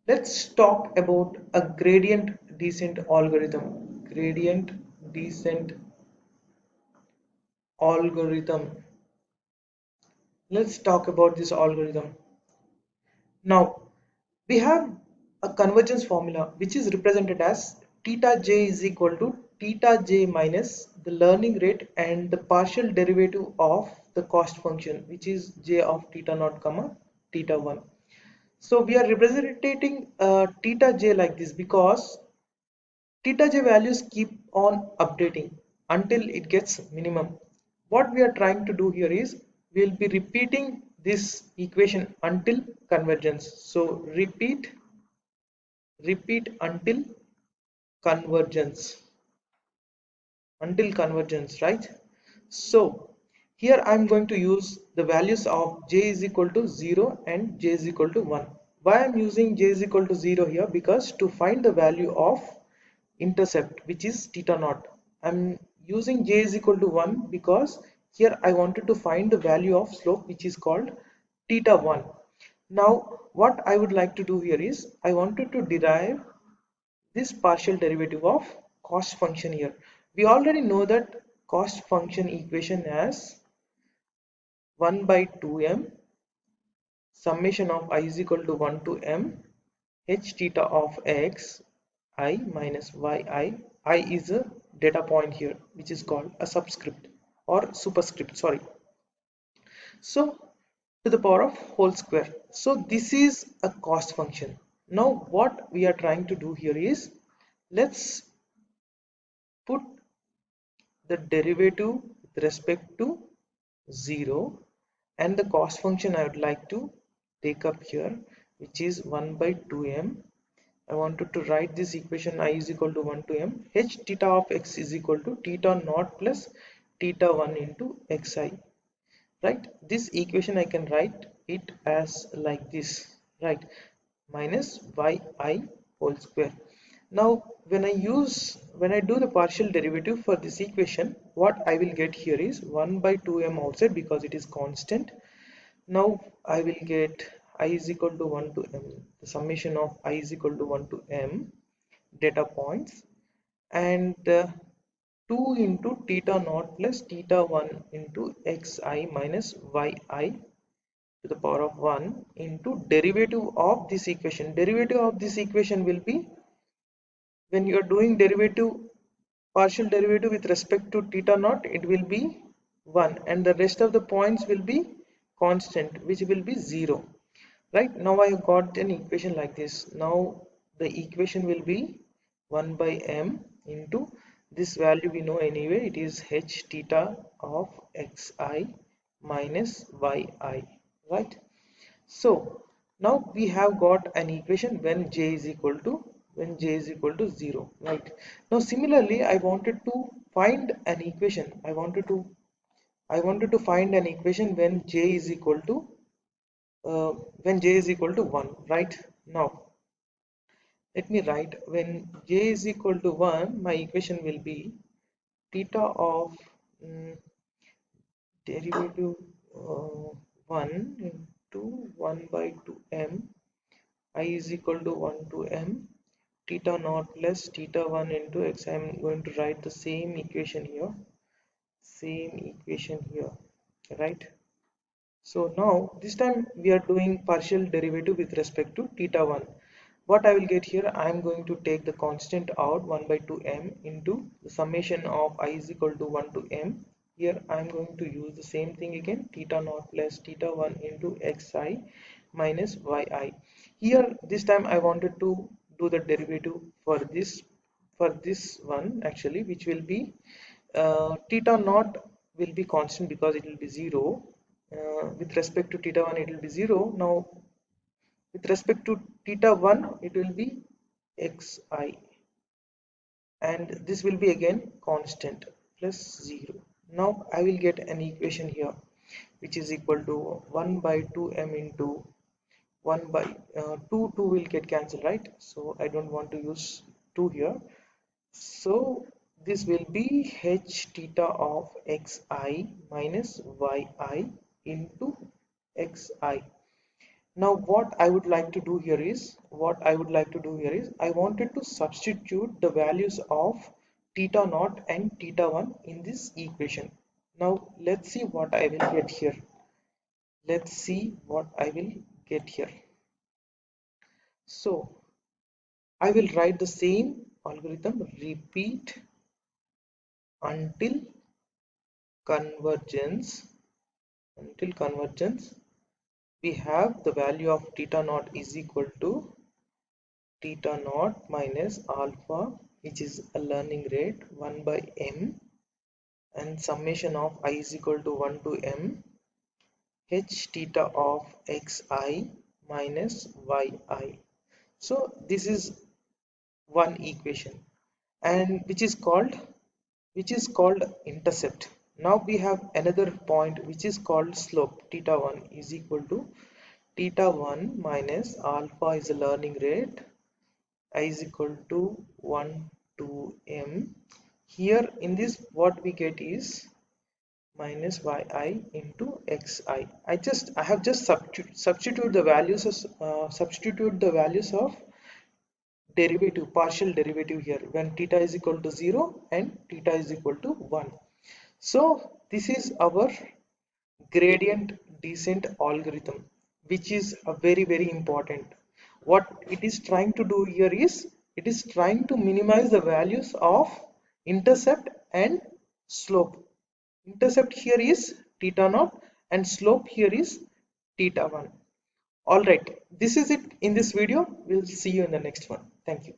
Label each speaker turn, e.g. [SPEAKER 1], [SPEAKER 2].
[SPEAKER 1] Let's talk about a gradient descent algorithm. Gradient descent algorithm. Let's talk about this algorithm. Now, we have a convergence formula which is represented as theta j is equal to theta j minus the learning rate and the partial derivative of the cost function, which is j of theta naught comma theta 1. So we are representing theta j like this because theta j values keep on updating until it gets minimum. What we are trying to do here is we will be repeating this equation until convergence. So repeat until convergence, right? So here I'm going to use the values of j is equal to 0 and j is equal to 1. Why I'm using j is equal to 0 here? Because to find the value of intercept, which is theta naught, I'm using j is equal to 1 because here I wanted to find the value of slope, which is called theta 1. Now what I would like to do here is I wanted to derive this partial derivative of cost function here. We already know that cost function equation as 1 by 2m summation of I is equal to 1 to m h theta of x I minus yi is a data point here which is called a subscript or superscript, sorry. So to the power of whole square. So this is a cost function. Now what we are trying to do here is let's put the derivative with respect to 0 and the cost function I would like to take up here, which is 1 by 2m. I wanted to write this equation I is equal to 1 to m h theta of x is equal to theta naught plus theta 1 into xi, right? This equation I can write it as like this, right? Minus yi whole square. Now when I do the partial derivative for this equation, what I will get here is 1 by 2m outside because it is constant. Now I will get I is equal to 1 to m, the summation of I is equal to 1 to m data points, and 2 into theta naught plus theta 1 into xi minus yi to the power of 1 into derivative of this equation. Derivative of this equation will be, when you are doing derivative, partial derivative with respect to theta naught, it will be 1 and the rest of the points will be constant, which will be 0, right? Now I have got an equation like this. Now the equation will be 1 by m into this value we know anyway, it is h theta of xi minus yi, right? So now we have got an equation when j is equal to 0, right? Now similarly I wanted to find an equation, I wanted to find an equation when j is equal to 1, right? Now let me write, when j is equal to 1, my equation will be theta of derivative 1 into 1 by 2m I is equal to 1 to m theta naught plus theta 1 into x. I am going to write the same equation here, right? So now this time we are doing partial derivative with respect to theta 1. What I will get here, I am going to take the constant out 1 by 2m into the summation of I is equal to 1 to m. Here I am going to use the same thing again, theta naught plus theta 1 into xi minus yi. Here this time I wanted to do the derivative for this one actually, which will be theta naught will be constant because it will be 0. With respect to theta 1 it will be 0. Now with respect to theta 1 it will be xi, and this will be again constant plus 0. Now I will get an equation here which is equal to 1 by 2m into 1 by 2 will get cancelled, right? So I don't want to use 2 here. So this will be h theta of xi minus yi into xi. Now what I would like to do here is I wanted to substitute the values of theta naught and theta 1 in this equation. Now let's see what I will get here. Let's see what I will get here. So I will write the same algorithm, repeat until convergence. We have the value of theta naught is equal to theta naught minus alpha, which is a learning rate, 1 by m, and summation of I is equal to 1 to m h theta of xi minus yi. So this is one equation, and which is called intercept. Now we have another point which is called slope. Theta 1 is equal to theta 1 minus alpha is a learning rate, I is equal to 1 to m. Here in this what we get is minus yi into xi. I have just substitute the values of partial derivative here when theta is equal to 0 and theta is equal to 1. So this is our gradient descent algorithm, which is a very important. What it is trying to do here is it is trying to minimize the values of intercept and slope. Intercept here is theta naught and slope here is theta 1. All right, this is it in this video. We'll see you in the next one. Thank you.